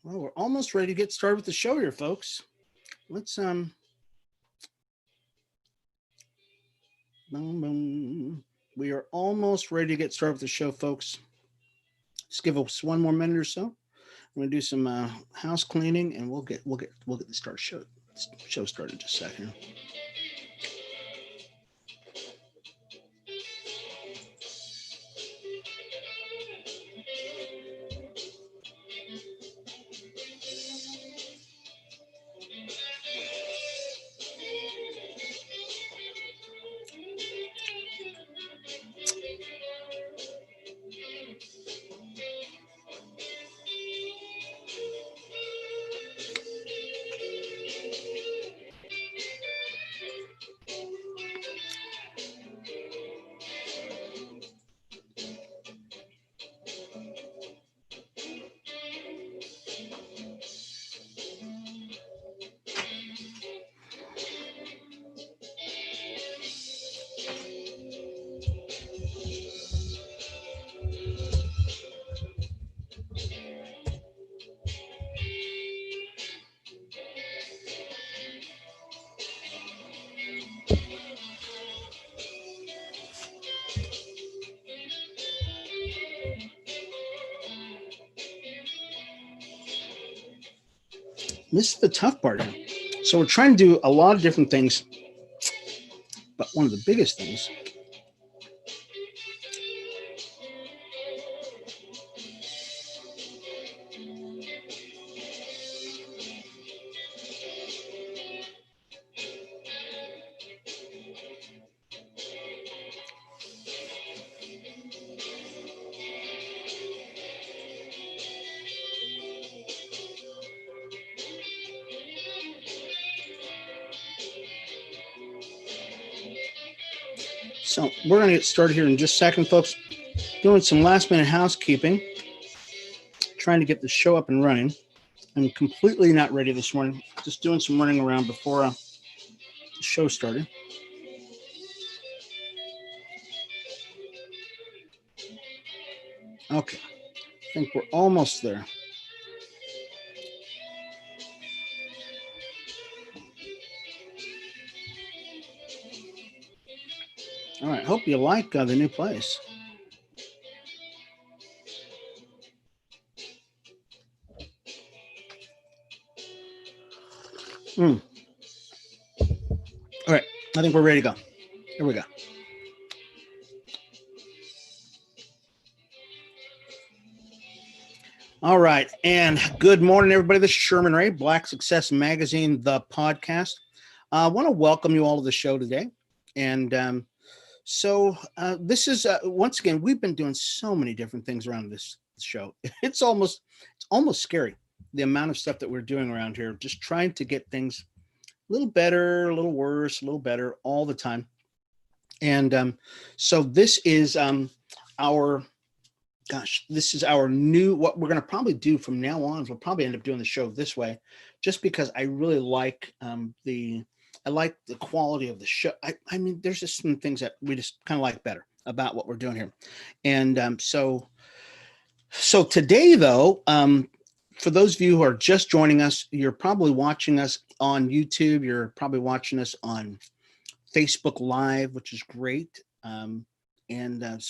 Well, we're almost ready to get started with the show here, folks. Let's boom, boom. We are almost ready to get started with the show, folks. Just give us one more minute or so. I'm gonna do some house cleaning, and we'll get the show started in just a second. This is the tough part here. So we're trying to do a lot of different things, but one of the biggest things So we're going to get started here in just a second, folks. Doing some last minute housekeeping, trying to get the show up and running. I'm completely not ready this morning. Just doing some running around before the show started. Okay, I think we're almost there. All right, hope you like the new place. All right, I think we're ready to go. Here we go. All right, and good morning, everybody. This is Sherman Ray, Black Success Magazine, the podcast. I want to welcome you all to the show today. And this is, once again, we've been doing so many different things around this show. It's almost scary, the amount of stuff that we're doing around here, just trying to get things a little better, a little worse, a little better all the time. And so this is this is our new, what we're going to probably do from now on. We'll probably end up doing the show this way, just because I really like the quality of the show. I mean, there's just some things that we just kind of like better about what we're doing here. And so today, though, for those of you who are just joining us, you're probably watching us on YouTube. You're probably watching us on Facebook Live, which is great. So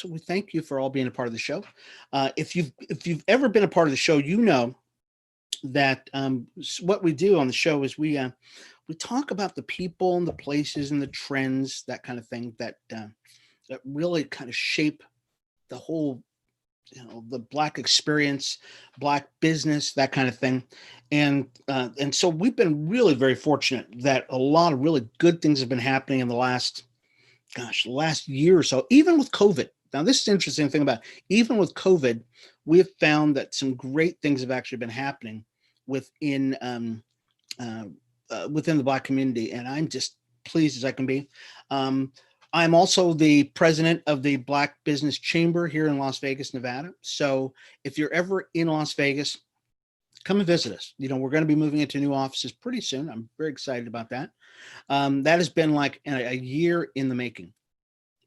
we thank you for all being a part of the show. If you've ever been a part of the show, you know that what we do on the show is we talk about the people and the places and the trends, that kind of thing, that really kind of shape the whole, the Black experience, Black business, that kind of thing. And so we've been really very fortunate that a lot of really good things have been happening in the last year or so, even with COVID. Now, this is the interesting thing about, even with COVID, we have found that some great things have actually been happening within the Black community, and I'm just pleased as I can be. I'm also the president of the Black Business Chamber here in Las Vegas, Nevada. So if you're ever in Las Vegas, come and visit us. We're going to be moving into new offices pretty soon. I'm very excited about that. That has been like a year in the making.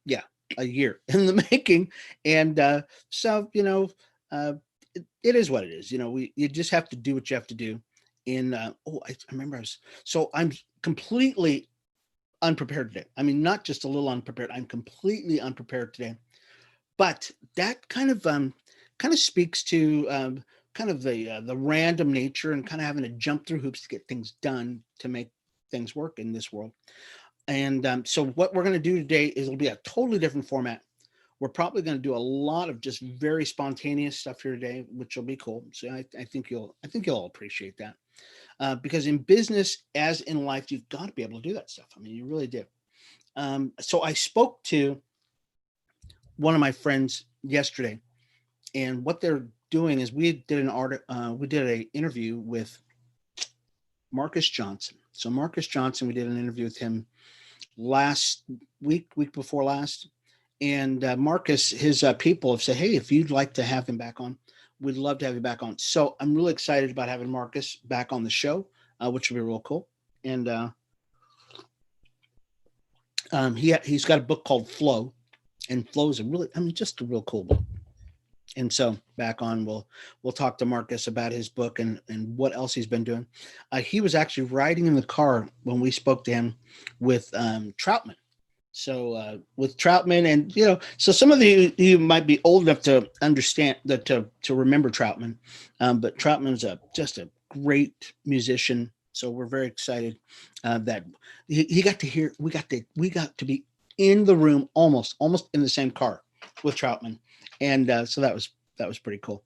Yeah, a year in the making. And it is what it is. You just have to do what you have to do. And I remember I'm completely unprepared today. I mean, not just a little unprepared. I'm completely unprepared today. But that kind of speaks to kind of the random nature and kind of having to jump through hoops to get things done to make things work in this world. And so what we're going to do today is it'll be a totally different format. We're probably going to do a lot of just very spontaneous stuff here today, which will be cool. So I think you'll all appreciate that. Because in business, as in life, you've got to be able to do that stuff. I mean, you really do. So I spoke to one of my friends yesterday, and what they're doing is we did an interview with Marcus Johnson. So Marcus Johnson, we did an interview with him last week before last, and Marcus, his people have said, hey, if you'd like to have him back on, we'd love to have you back on. So I'm really excited about having Marcus back on the show, which will be real cool. And he's got a book called Flow, and Flow is just a real cool book. And so back on, we'll talk to Marcus about his book and what else he's been doing. He was actually riding in the car when we spoke to him with Troutman. So with Troutman, and so some of you might be old enough to understand that to remember Troutman, but Troutman's just a great musician. So we're very excited that he got to hear. We got to be in the room almost in the same car with Troutman, and so that was pretty cool.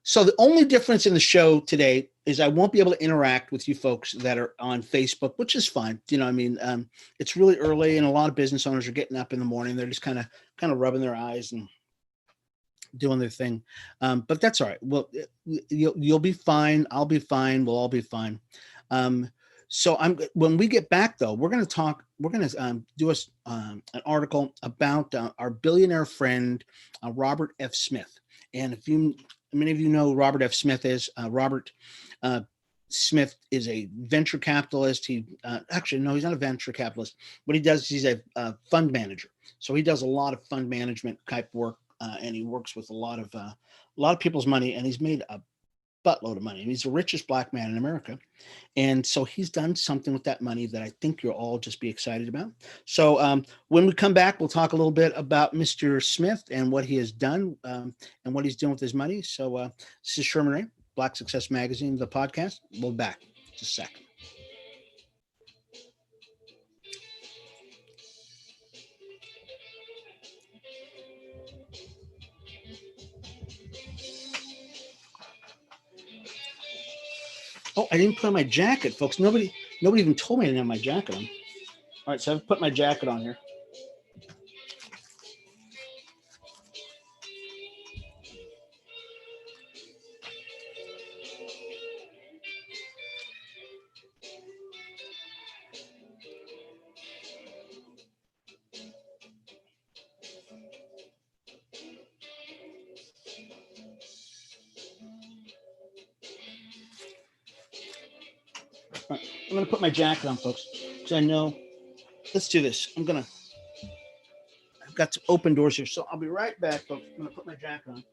So the only difference in the show today is I won't be able to interact with you folks that are on Facebook, which is fine. It's really early, and a lot of business owners are getting up in the morning. They're just kind of rubbing their eyes and doing their thing. But that's all right. Well, you'll be fine. I'll be fine. We'll all be fine. So when we get back though, we're going to do an article about our billionaire friend, Robert F. Smith. And many of you know who Robert F. Smith is. Robert Smith is a venture capitalist. Actually, no, he's not a venture capitalist. What he does is he's a fund manager. So he does a lot of fund management type work, and he works with a lot of people's money, and he's made a buttload of money. He's the richest black man in America. And so he's done something with that money that I think you'll all just be excited about. So when we come back, we'll talk a little bit about Mr. Smith and what he has done and what he's doing with his money. So this is Sherman Ray, Black Success Magazine, the podcast. We'll be back just a second. Oh, I didn't put on my jacket, folks. Nobody even told me I didn't have my jacket on. All right, so I've put my jacket on here. All right, I'm going to put my jacket on, folks, because I know. Let's do this. I've got some open doors here, so I'll be right back, folks. I'm going to put my jacket on.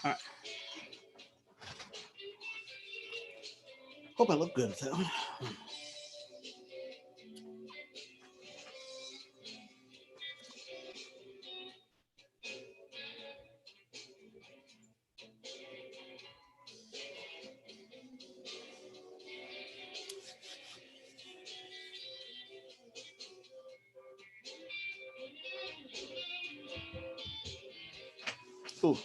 All right. Hope I look good with that one. Ooh.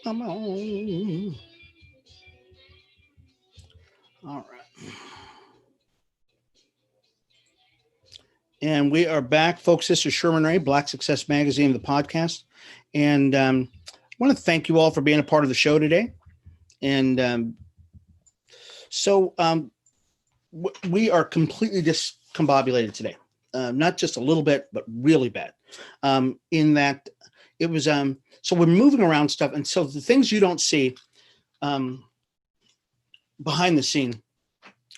Come on. All right. And we are back, folks. This is Sherman Ray, Black Success Magazine, the podcast. And I want to thank you all for being a part of the show today. And so we are completely combobulated today. Not just a little bit, but really bad. In that it was, so we're moving around stuff. And so the things you don't see behind the scene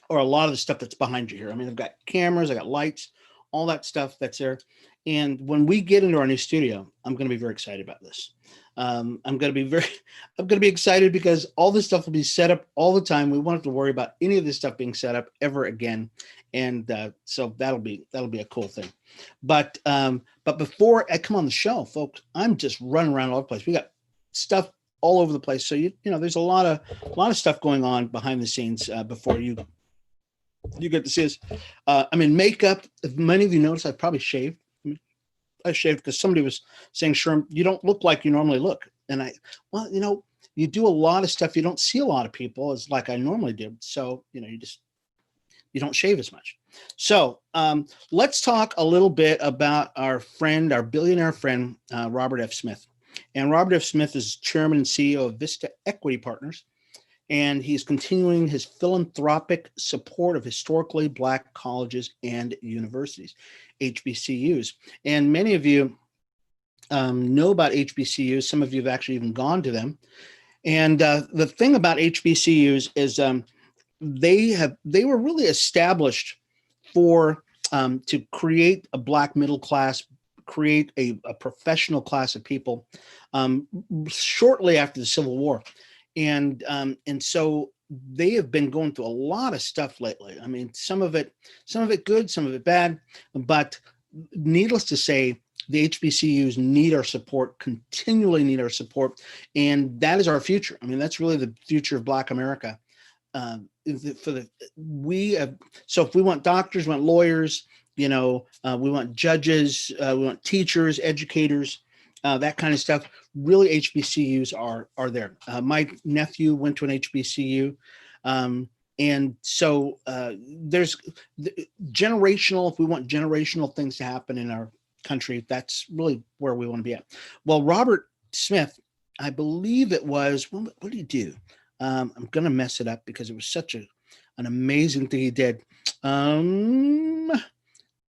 are a lot of the stuff that's behind you here. I mean, I've got cameras, I got lights, all that stuff that's there. And when we get into our new studio, I'm going to be very excited about this. I'm going to be excited because all this stuff will be set up all the time. We won't have to worry about any of this stuff being set up ever again. And so that'll be a cool thing. But before I come on the show, folks, I'm just running around all over the place. We got stuff all over the place. So you know, there's a lot of stuff going on behind the scenes before you get to see us. I'm in makeup. If many of you notice, I probably shaved. I shaved because somebody was saying, Sherm, you don't look like you normally look. And well, you know, you do a lot of stuff. You don't see a lot of people as like I normally do. So, you know, you don't shave as much. So let's talk a little bit about our billionaire friend, Robert F. Smith. And Robert F. Smith is chairman and CEO of Vista Equity Partners. And he's continuing his philanthropic support of historically Black colleges and universities, HBCUs. And many of you know about HBCUs. Some of you have actually even gone to them. And the thing about HBCUs is they were really established for to create a Black middle class, create a professional class of people shortly after the Civil War. And so they have been going through a lot of stuff lately. I mean, some of it good, some of it bad, but needless to say, the HBCUs need our support, continually need our support. And that is our future. I mean, that's really the future of Black America. So if we want doctors, we want lawyers, you know, we want judges, we want teachers, educators, that kind of stuff. Really, HBCUs are there. My nephew went to an HBCU. And so there's generational, if we want generational things to happen in our country, that's really where we want to be at. Well, Robert Smith, I believe it was, what did he do? I'm going to mess it up because it was such an amazing thing he did. Let's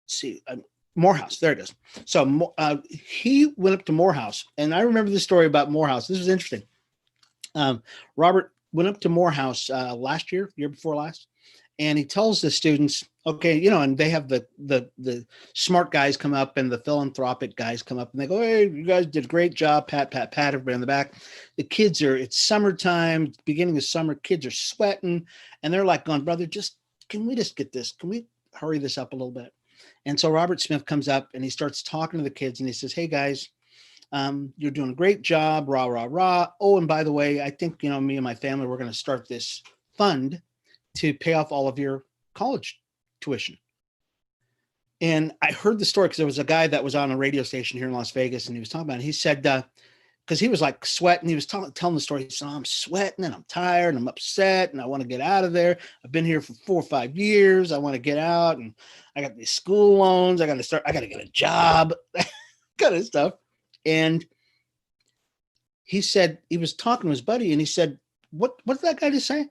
see, Morehouse, there it is. So he went up to Morehouse, and I remember the story about Morehouse. This was interesting. Robert went up to Morehouse last year before last, and he tells the students, okay, you know, and they have the smart guys come up and the philanthropic guys come up and they go, hey, you guys did a great job, pat, everybody on the back. The kids it's summertime, beginning of summer, kids are sweating, and they're like going, brother, can we just get this? Can we hurry this up a little bit? And so Robert Smith comes up and he starts talking to the kids and he says, hey guys, you're doing a great job, rah, rah, rah. Oh, and by the way, I think, you know, me and my family, we're going to start this fund to pay off all of your college tuition. And I heard the story because there was a guy that was on a radio station here in Las Vegas and he was talking about it. He said, because he was like sweating, he was telling the story. He said, I'm sweating and I'm tired and I'm upset and I want to get out of there. I've been here for 4 or 5 years. I want to get out and I got these school loans. I got to get a job, kind of stuff. And he said, he was talking to his buddy and he said, what did that guy just say?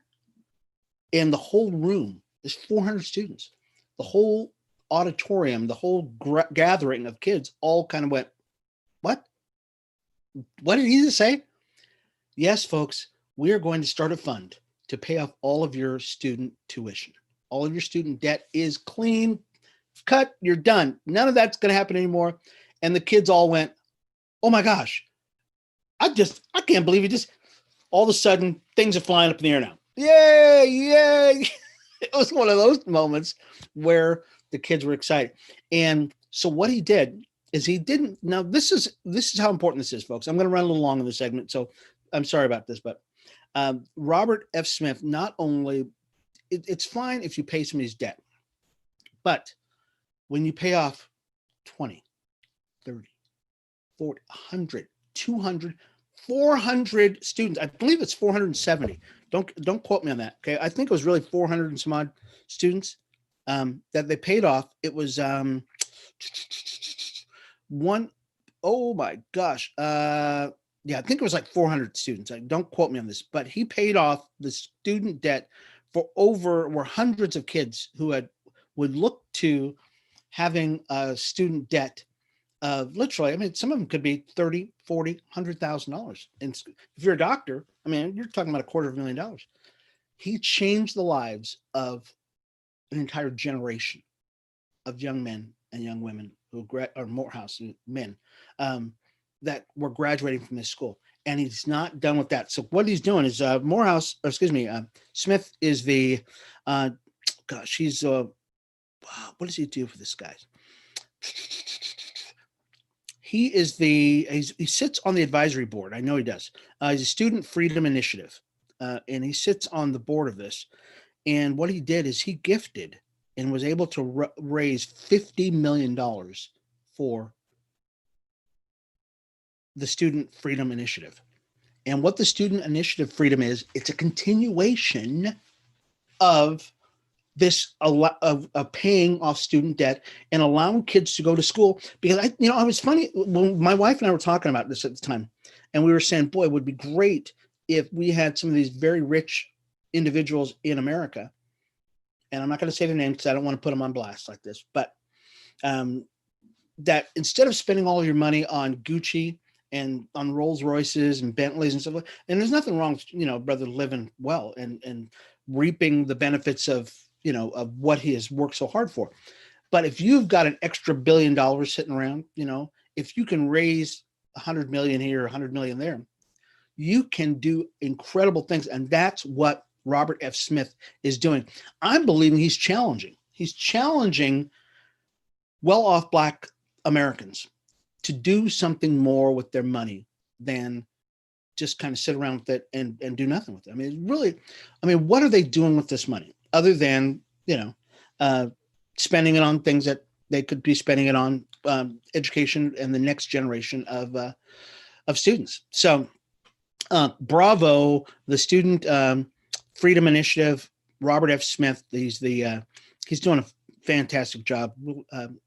And the whole room, there's 400 students, the whole auditorium, the whole gathering of kids all kind of went, what? What did he just say? Yes, folks, we are going to start a fund to pay off all of your student tuition. All of your student debt is clean cut. You're done. None of that's going to happen anymore. And the kids all went, oh my gosh, I can't believe it. Just all of a sudden things are flying up in the air now. Yay, yay. It was one of those moments where the kids were excited. And so what he did is now this is how important this is, folks. I'm going to run a little long in this segment, so I'm sorry about this, but Robert F. Smith, not only, it's fine if you pay somebody's debt, but when you pay off 20, 30, 40, 100, 200, 400 students, I believe it's 470. Don't quote me on that. Okay. I think it was really 400 and some odd students that they paid off. It was oh my gosh. Yeah, I think it was like 400 students. Don't quote me on this, but he paid off the student debt for were hundreds of kids who had would look to having a student debt of literally, I mean, some of them could be 30, 40, $100,000. And if you're a doctor, I mean, you're talking about $250,000. He changed the lives of an entire generation of young men and young women who or Morehouse men um, that were graduating from this school. And he's not done with that. So what he's doing is Morehouse, or excuse me, Smith is the, gosh, he's, what does he do for this guy? He is he sits on the advisory board. I know he does. He's a Student Freedom Initiative, and he sits on the board of this. And what he did is he gifted and was able to raise $50 million for the Student Freedom Initiative. And what the Student Initiative Freedom is, it's a continuation of this of paying off student debt and allowing kids to go to school. Because I was funny when my wife and I were talking about this at the time, and we were saying, boy, it would be great if we had some of these very rich individuals in America. And I'm not going to say their name because I don't want to put them on blast like this, but that instead of spending all your money on Gucci and on Rolls Royces and Bentleys and stuff, and there's nothing wrong with, brother living well and reaping the benefits of what he has worked so hard for. But if you've got an extra $1 billion sitting around, if you can raise 100 million here, 100 million there, you can do incredible things. And that's what Robert F. Smith is doing. I'm believing he's challenging. He's challenging well-off Black Americans to do something more with their money than just kind of sit around with it and do nothing with it. I mean, really, what are they doing with this money other than, spending it on things that they could be spending it on education and the next generation of students. So bravo, the Student Freedom Initiative, Robert F. Smith. He's doing a fantastic job.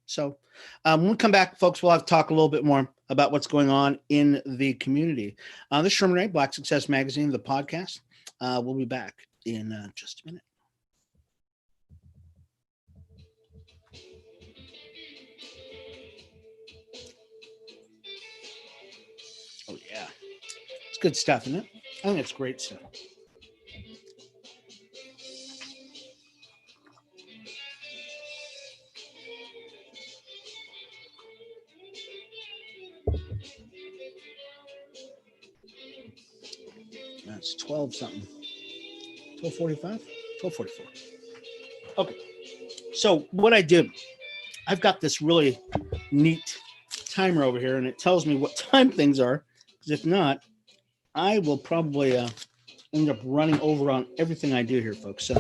So when we come back, folks, we'll have to talk a little bit more about what's going on in the community. This is Sherman Ray, Black Success Magazine, the podcast. We'll be back in just a minute. Oh, yeah. It's good stuff, isn't it? I think it's great stuff. That's 12 something. 12:45? 12:44. Okay. So what I did, I've got this really neat timer over here, and it tells me what time things are. Because if not, I will probably end up running over on everything I do here, folks. So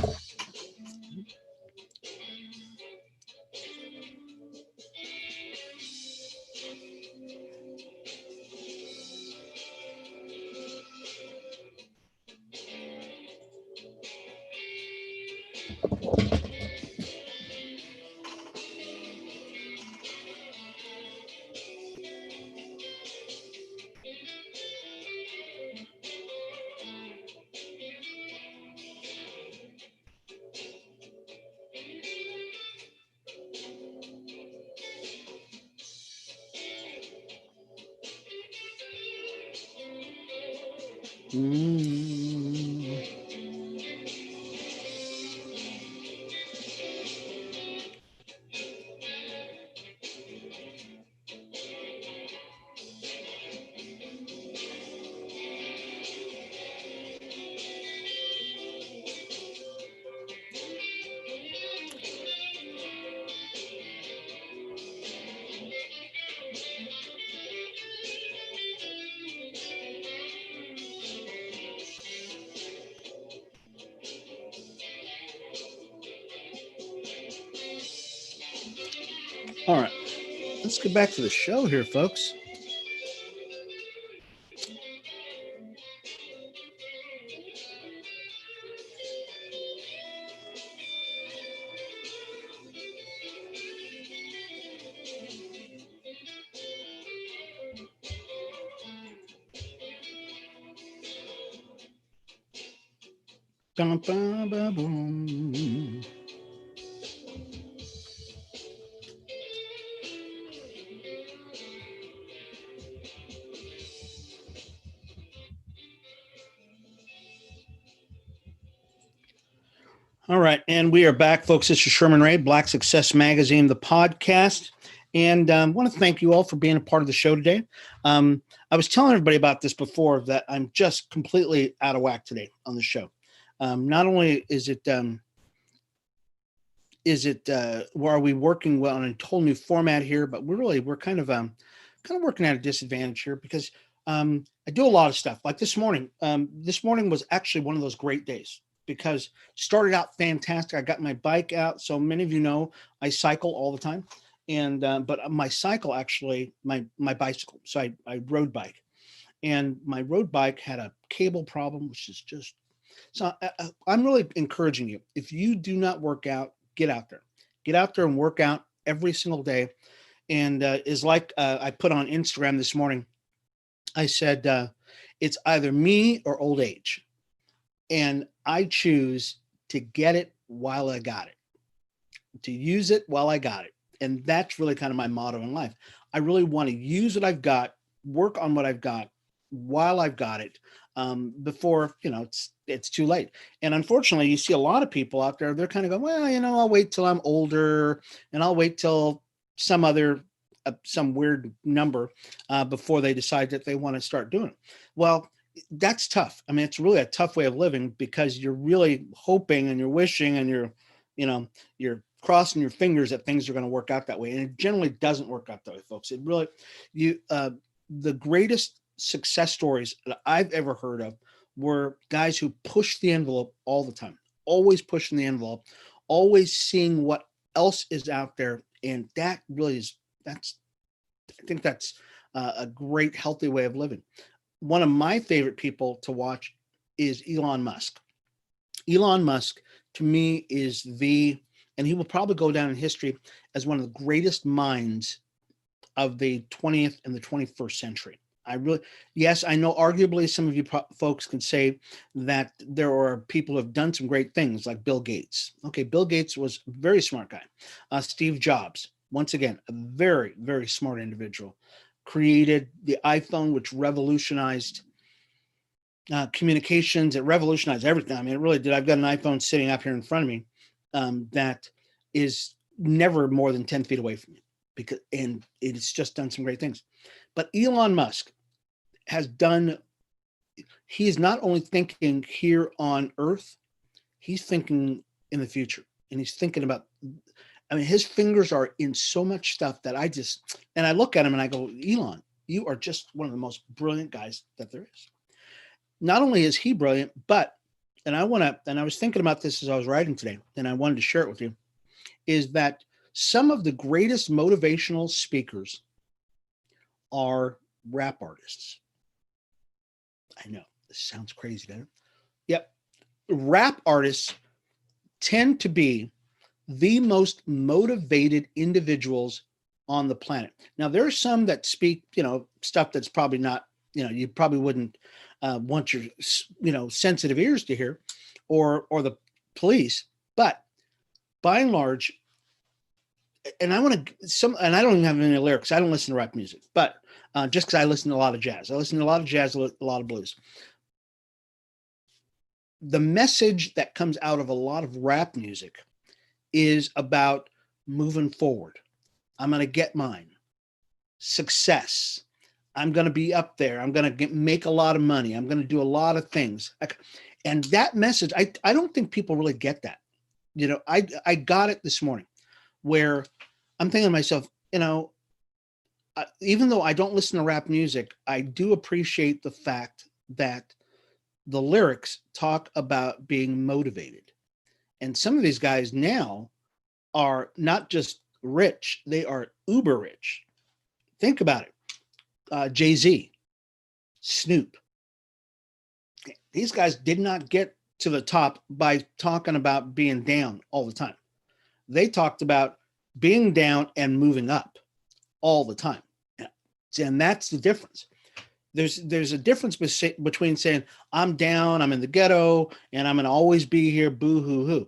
all right, let's get back to the show here, folks. Dum, bum, bum, boom. All right, and we are back, folks. This is Sherman Ray, Black Success Magazine, the podcast, and want to thank you all for being a part of the show today. I was telling everybody about this before that I'm just completely out of whack today on the show. Not only is it where are we working well on a whole new format here, but we're kind of working at a disadvantage here because I do a lot of stuff. Like this morning. This morning was actually one of those great days because started out fantastic. I got my bike out. So many of you know I cycle all the time, and but my cycle actually my bicycle. So I road bike, and my road bike had a cable problem, which is just so I'm really encouraging you. If you do not work out, get out there and work out every single day. And is like I put on Instagram this morning. I said, it's either me or old age. And I choose to get it while I got it, to use it while I got it. And that's really kind of my motto in life. I really want to use what I've got, work on what I've got while I've got it, before, it's too late. And unfortunately, you see a lot of people out there, they're kind of going, well, I'll wait till I'm older and I'll wait till some weird number before they decide that they want to start doing it. Well, that's tough. I mean, it's really a tough way of living because you're really hoping and you're wishing and you're crossing your fingers that things are going to work out that way. And it generally doesn't work out that way, folks. It really, the greatest success stories that I've ever heard of were guys who pushed the envelope all the time, always pushing the envelope, always seeing what else is out there. And that really I think that's a great, healthy way of living. One of my favorite people to watch is Elon Musk. Elon Musk, to me, and he will probably go down in history as one of the greatest minds of the 20th and the 21st century. Yes, I know arguably some of you folks can say that there are people who have done some great things like Bill Gates. Okay, Bill Gates was a very smart guy. Steve Jobs, once again, a very, very smart individual, created the iPhone, which revolutionized communications. It revolutionized everything. I mean, it really did. I've got an iPhone sitting up here in front of me that is never more than 10 feet away from me and it's just done some great things. But Elon Musk he is not only thinking here on Earth, he's thinking in the future, and he's thinking about, I mean, his fingers are in so much stuff that I look at him and I go, Elon, you are just one of the most brilliant guys that there is. Not only is he brilliant, and I was thinking about this as I was writing today, and I wanted to share it with you, is that some of the greatest motivational speakers are rap artists. I know this sounds crazy, doesn't it? Yep. Rap artists tend to be the most motivated individuals on the planet. Now, there are some that speak, stuff that's probably not, you probably wouldn't want your, sensitive ears to hear, or the police. But by and large, and I don't even have any lyrics. I don't listen to rap music, but just because I listen to a lot of jazz. I listen to a lot of jazz, a lot of blues. The message that comes out of a lot of rap music is about moving forward. I'm going to get mine. Success. I'm going to be up there. I'm going to make a lot of money. I'm going to do a lot of things. And that message, I don't think people really get that. I got it this morning where I'm thinking to myself, even though I don't listen to rap music, I do appreciate the fact that the lyrics talk about being motivated. And some of these guys now are not just rich, they are uber rich. Think about it. Jay-Z, Snoop. These guys did not get to the top by talking about being down all the time. They talked about being down and moving up all the time. And that's the difference. There's a difference between saying, I'm down, I'm in the ghetto, and I'm going to always be here, boo hoo hoo,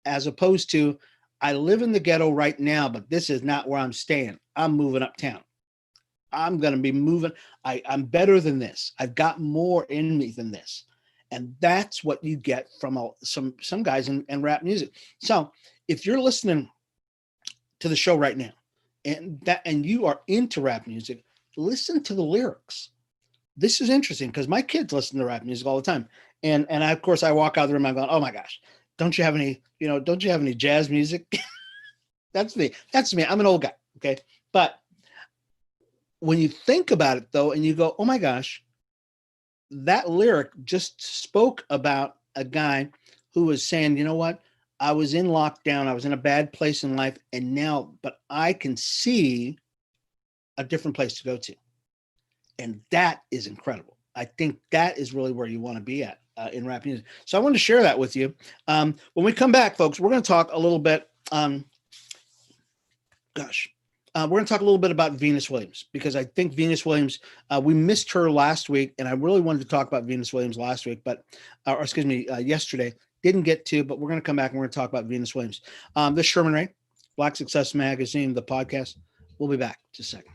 as opposed to, I live in the ghetto right now, but this is not where I'm staying. I'm moving uptown. I'm going to be moving. I'm better than this. I've got more in me than this. And that's what you get from some guys in rap music. So if you're listening to the show right now and you are into rap music, listen to the lyrics. This is interesting because my kids listen to rap music all the time. And of course I walk out of the room, I'm going, oh my gosh, don't you have any jazz music? That's me. I'm an old guy. Okay. But when you think about it though, and you go, oh my gosh, that lyric just spoke about a guy who was saying, you know what? I was in lockdown. I was in a bad place in life. But I can see a different place to go to. And that is incredible. I think that is really where you want to be at in rap music. So I wanted to share that with you. When we come back, folks, we're going to talk a little bit. We're going to talk a little bit about Venus Williams, because I think Venus Williams, we missed her last week, and I really wanted to talk about Venus Williams last week, yesterday. Didn't get to, but we're going to come back and we're going to talk about Venus Williams. This is Sherman Ray, Black Success Magazine, the podcast. We'll be back in just a second.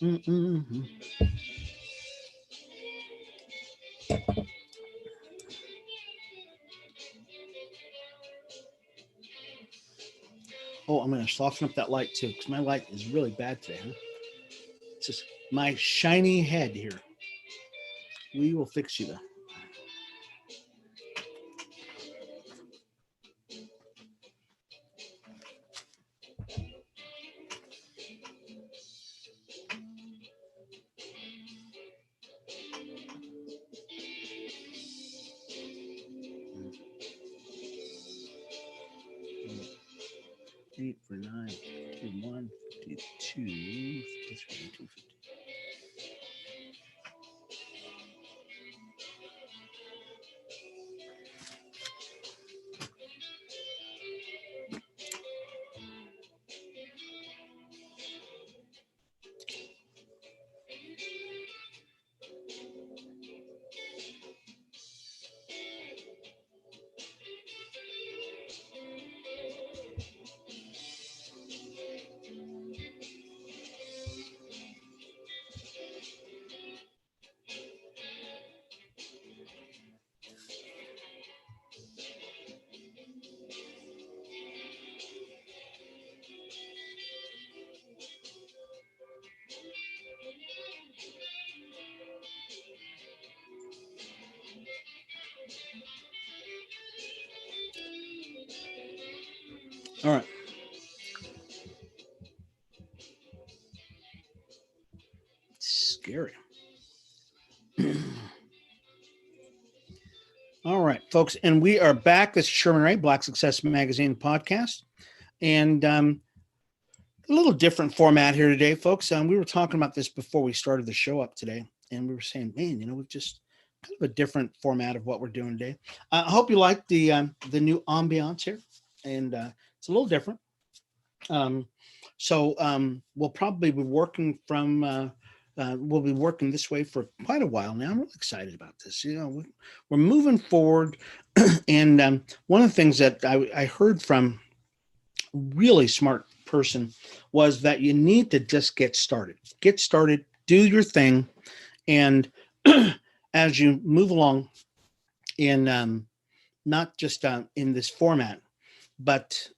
Mm-hmm. Oh, I'm going to soften up that light too, because my light is really bad today. Huh? It's just my shiny head here. We will fix you though. Eight for 9, 51, 52, 53, 250. All right. Scary. All right, folks. And we are back. This is Sherman Ray, Black Success Magazine podcast. And a little different format here today, folks. We were talking about this before we started the show up today. And we were saying, man, we've just kind of a different format of what we're doing today. I hope you like the new ambiance here. And it's a little different. So we'll probably be working we'll be working this way for quite a while now. I'm really excited about this. We're moving forward. And one of the things that I heard from a really smart person was that you need to just get started, do your thing. And as you move along in not just in this format, but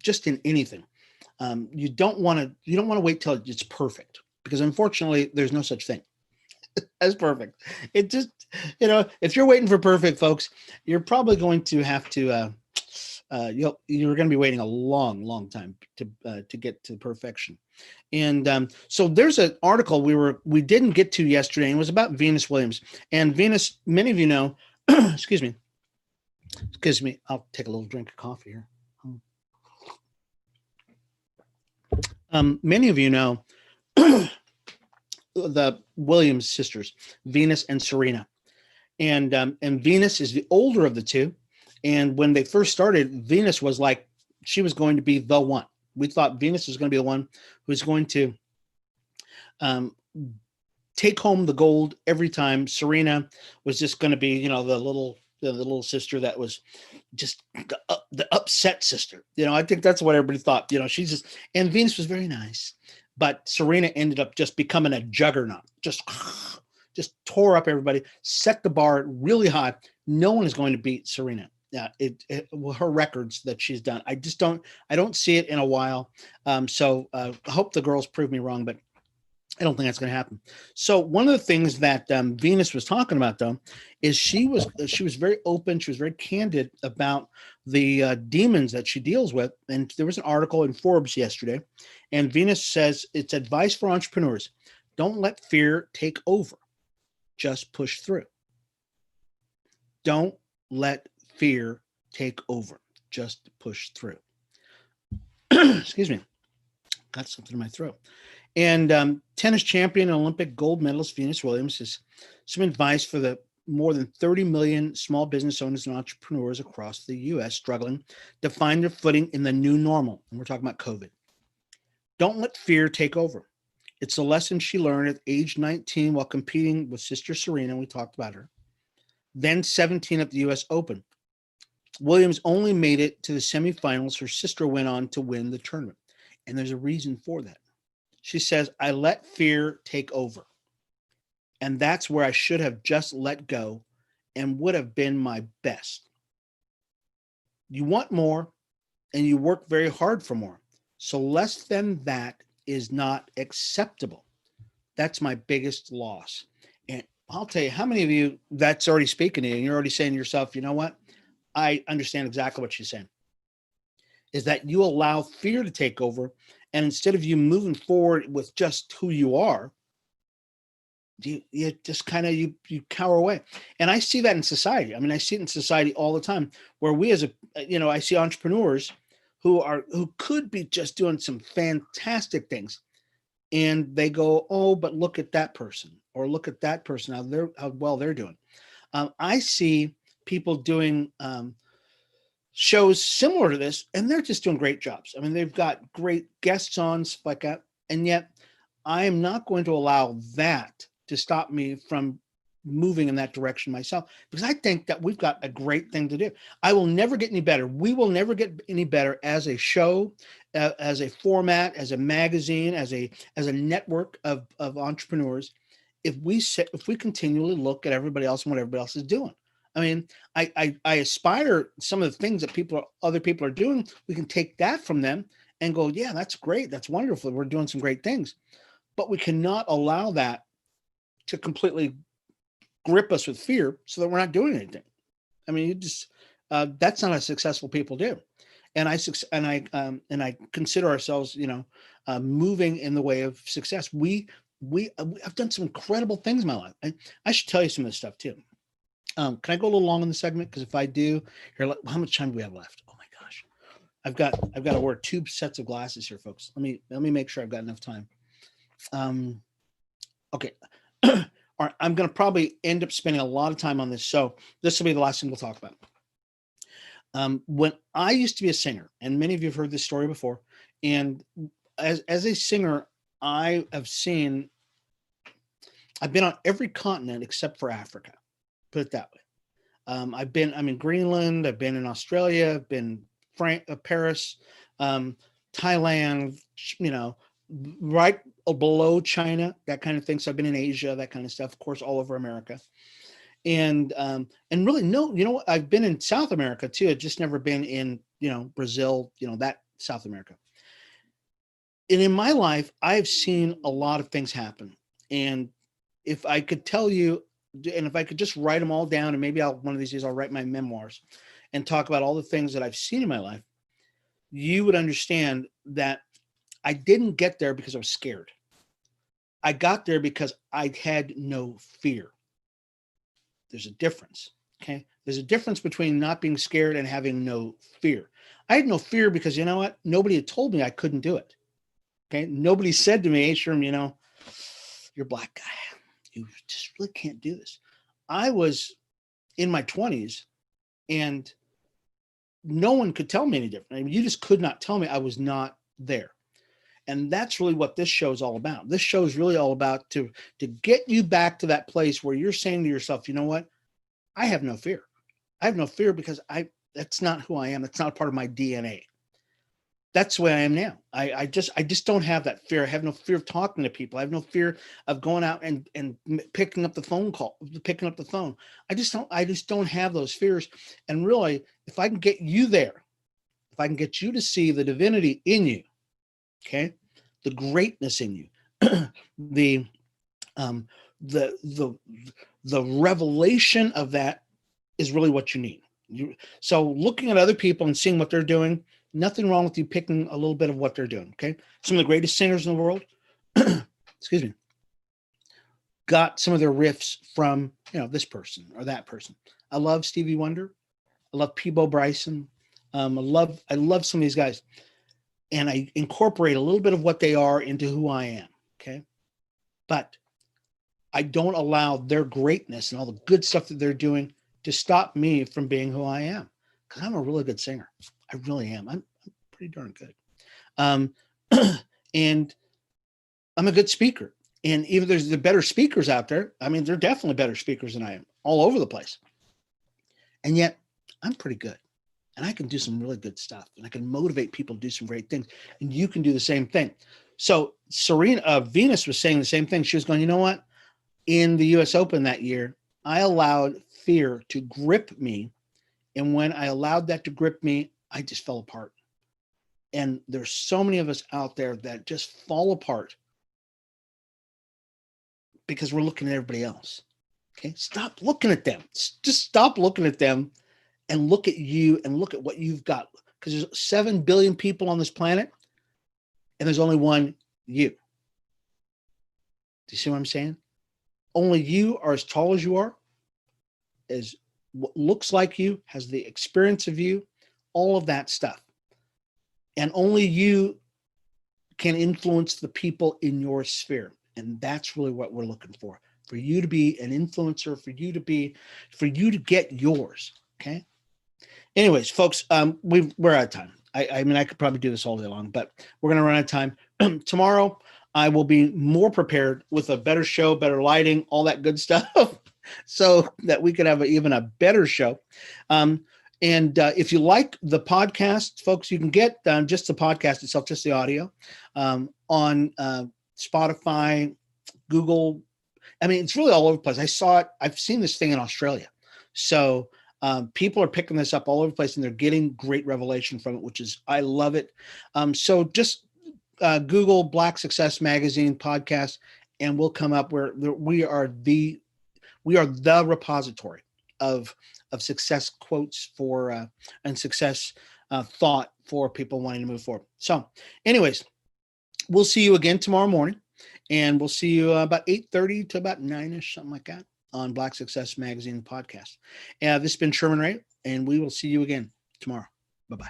just in anything, you don't want to wait till it's perfect, because unfortunately there's no such thing as perfect. It just, if you're waiting for perfect, folks, you're probably going to have to you're going to be waiting a long time to get to perfection. And so there's an article we didn't get to yesterday, and it was about Venus Williams. And Venus, many of you know, excuse me, I'll take a little drink of coffee here. Many of you know the Williams sisters, Venus and Serena, and Venus is the older of the two. And when they first started, Venus was like, she was going to be the one. We thought Venus was going to be the one who's going to take home the gold every time. Serena was just going to be, the little the little sister that was just the upset sister. I think that's what everybody thought. She's just, and Venus was very nice, but Serena ended up just becoming a juggernaut. Just tore up everybody, set the bar really high. No one is going to beat Serena. Yeah, her records that she's done. I don't see it in a while. So I hope the girls prove me wrong, but I don't think that's going to happen. So one of the things that Venus was talking about, though, is she was very open. She was very candid about the demons that she deals with. And there was an article in Forbes yesterday, and Venus says it's advice for entrepreneurs: don't let fear take over. Just push through. Don't let fear take over. Just push through. Excuse me. Got something in my throat. And tennis champion and Olympic gold medalist Venus Williams has some advice for the more than 30 million small business owners and entrepreneurs across the U.S. struggling to find their footing in the new normal. And we're talking about COVID. Don't let fear take over. It's a lesson she learned at age 19 while competing with sister Serena. We talked about her. Then 17 at the U.S. Open. Williams only made it to the semifinals. Her sister went on to win the tournament. And there's a reason for that. She says, I let fear take over. And that's where I should have just let go and would have been my best. You want more and you work very hard for more. So less than that is not acceptable. That's my biggest loss. And I'll tell you, how many of you that's already speaking to you and you're already saying to yourself, you know what? I understand exactly what she's saying. Is that you allow fear to take over, and instead of you moving forward with just who you are, you just kind of you cower away. And I see that in society. I mean, I see it in society all the time, where we as I see entrepreneurs who could be just doing some fantastic things, and they go, oh, but look at that person, or look at that person, how well they're doing. I see people doing shows similar to this, and they're just doing great jobs. I mean, they've got great guests on, stuff like that, and yet I am not going to allow that to stop me from moving in that direction myself, because I think that we've got a great thing to do. I will never get any better. We will never get any better as a show, as a format, as a magazine, as a network of entrepreneurs, if we continually look at everybody else and what everybody else is doing. I mean, I aspire some of the things that other people are doing. We can take that from them and go, yeah, that's great. That's wonderful. We're doing some great things, but we cannot allow that to completely grip us with fear so that we're not doing anything. I mean, that's not how successful people do. And I consider ourselves, moving in the way of success. I've done some incredible things in my life. I should tell you some of this stuff too. Can I go a little long in the segment? Because if I do, here, how much time do we have left? Oh my gosh, I've got to wear 2 sets of glasses here, folks. Let me make sure I've got enough time. Okay. All right, I'm going to probably end up spending a lot of time on this, so this will be the last thing we'll talk about. When I used to be a singer, and many of you have heard this story before, and as a singer, I've been on every continent except for Africa. Put it that way. I'm in Greenland. I've been in Australia. I've been Paris, Thailand. Right below China, that kind of thing. So I've been in Asia, that kind of stuff. Of course, all over America, and really no. I've been in South America too. I've just never been in Brazil. That South America. And in my life, I've seen a lot of things happen. And if I could tell you. And if I could just write them all down, and maybe one of these days I'll write my memoirs and talk about all the things that I've seen in my life, you would understand that I didn't get there because I was scared. I got there because I had no fear. There's a difference. Okay. There's a difference between not being scared and having no fear. I had no fear because you know what? Nobody had told me I couldn't do it. Okay. Nobody said to me, hey, Sherm, you're a black guy. You just really can't do this. I was in my 20s and no one could tell me any different. I mean, you just could not tell me I was not there. And that's really what this show is all about. This show is really all about to get you back to that place where you're saying to yourself, you know what? I have no fear. I have no fear because that's not who I am. That's not part of my DNA. That's the way I am now. I just don't have that fear. I have no fear of talking to people. I have no fear of going out and picking up the phone. I just don't have those fears. And really, if I can get you there, if I can get you to see the divinity in you, okay, the greatness in you, the um the the the revelation of that is really what you need. So looking at other people and seeing what they're doing, nothing wrong with you picking a little bit of what they're doing. Okay. Some of the greatest singers in the world, excuse me, got some of their riffs from, this person or that person. I love Stevie Wonder. I love Peabo Bryson. I love some of these guys, and I incorporate a little bit of what they are into who I am. Okay. But I don't allow their greatness and all the good stuff that they're doing to stop me from being who I am, because I'm a really good singer. I really am. I'm pretty darn good. And I'm a good speaker. And even there's the better speakers out there. I mean, they're definitely better speakers than I am all over the place. And yet I'm pretty good. And I can do some really good stuff. And I can motivate people to do some great things. And you can do the same thing. So Venus was saying the same thing. She was going, you know what? In the US Open that year, I allowed fear to grip me. And when I allowed that to grip me, I just fell apart. And there's so many of us out there that just fall apart because we're looking at everybody else. Okay. Stop looking at them. Just stop looking at them and look at you and look at what you've got. Because there's 7 billion people on this planet and there's only one you. Do you see what I'm saying? Only you are as tall as you are, as what looks like you, has the experience of you, all of that stuff. And only you can influence the people in your sphere. And that's really what we're looking for you to be an influencer, for you to get yours. Okay. Anyways, folks, we're out of time. I mean, I could probably do this all day long, but we're going to run out of time. Tomorrow, I will be more prepared with a better show, better lighting, all that good stuff, so that we could have even a better show. And if you like the podcast, folks, you can get just the podcast itself, just the audio, on Spotify, Google. I mean, it's really all over the place. I saw it. I've seen this thing in Australia. So people are picking this up all over the place, and they're getting great revelation from it, I love it. So just Google Black Success Magazine podcast, and we'll come up where we are the repository of success quotes for and success thought for people wanting to move forward. So anyways, we'll see you again tomorrow morning, and we'll see you about 8:30 to about 9ish, something like that, on Black Success Magazine podcast. This has been Sherman Ray, and we will see you again tomorrow. Bye-bye.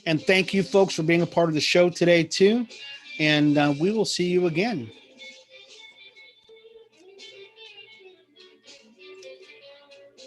And thank you, folks, for being a part of the show today, too. And we will see you again